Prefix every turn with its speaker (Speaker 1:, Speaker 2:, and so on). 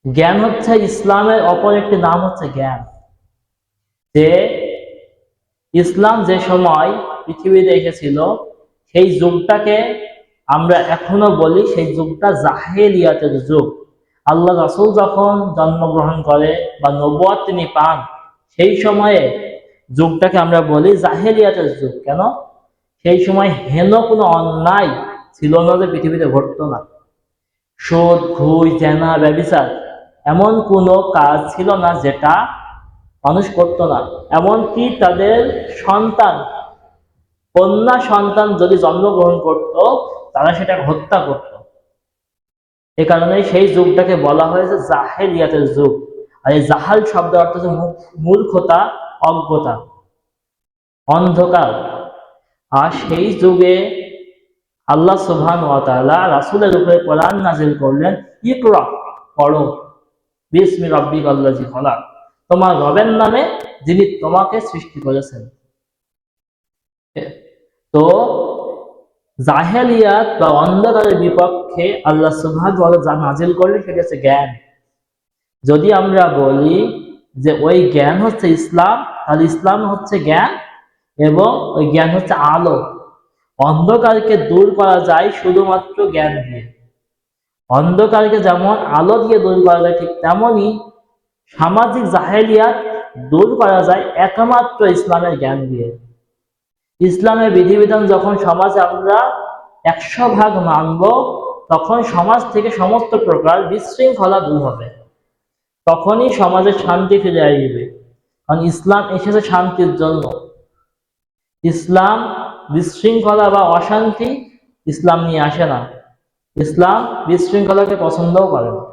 Speaker 1: জ্ঞান হচ্ছে ইসলামের অপর একটি নাম হচ্ছে জ্ঞান। যে ইসলাম যে সময় পৃথিবীতে এসেছিল সেই যুগটাকে আমরা এখনো বলি সেই যুগটা জাহেলিয়াতের যুগ। আল্লাহ রাসূল যখন জন্মগ্রহণ করে বা নবুয়ত তিনি পান সেই সময়ে যুগটাকে আমরা বলি জাহেলিয়াতের যুগ। কেন? সেই সময় হেন কোনো অন্যায় ছিল না যে পৃথিবীতে ঘটতো না। সুদ, ঘুষ, জেনা, ব্যভিচার এমন কোনো কাজ ছিল না যেটা মানুষ করতো না। এমনকি তাদের সন্তান, কন্যা সন্তান যদি জন্মগ্রহণ করত তারা সেটাকে হত্যা করত। এ কারণে সেই যুগটাকে বলা হয়েছে জাহেলিয়াতের যুগ। আর এই জাহাল শব্দের অর্থ হচ্ছে মূর্খতা, অজ্ঞতা, অন্ধকার। আর সেই যুগে আল্লাহ সুবহানাহু ওয়া তাআলা রাসূলের উপরে কোরআন নাযিল করলেন, ইকরা, পড়ো, বিসমি রাব্বিকাল্লাযী খলাক, তোমার রবের নামে যিনি তোমাকে সৃষ্টি করেছেন। তো জাহেলিয়াত বা অন্ধকারের বিপক্ষে আল্লাহ সুবহানাহু ওয়া তাআলা যা নাযিল করলেন সেটা হচ্ছে জ্ঞান। যদি আমরা বলি যে ওই জ্ঞান হচ্ছে ইসলাম, তাহলে ইসলাম হচ্ছে জ্ঞান এবং ওই জ্ঞান হচ্ছে আলো। অন্ধকারকে দূর করা যায় শুধুমাত্র জ্ঞান দিয়ে। অন্ধকারকে যেমন আলো দিয়ে দূর করা যায়, ঠিক তেমনই সামাজিক জাহেলিয়াত দূর করা যায় একমাত্র ইসলামের জ্ঞান দিয়ে। ইসলামের বিধিবিধান যখন সমাজে আমরা 100% মানব, তখন সমাজ থেকে সমস্ত প্রকার বিশৃঙ্খলা দূর হবে। তখনই সমাজে শান্তি ফিরে আসবে। কারণ ইসলাম এসেছে শান্তির জন্য। ইসলাম বিশৃঙ্খলা বা অশান্তি ইসলাম নিয়ে আসে না। ইসলাম বিশৃঙ্খলাকে পছন্দও করে না।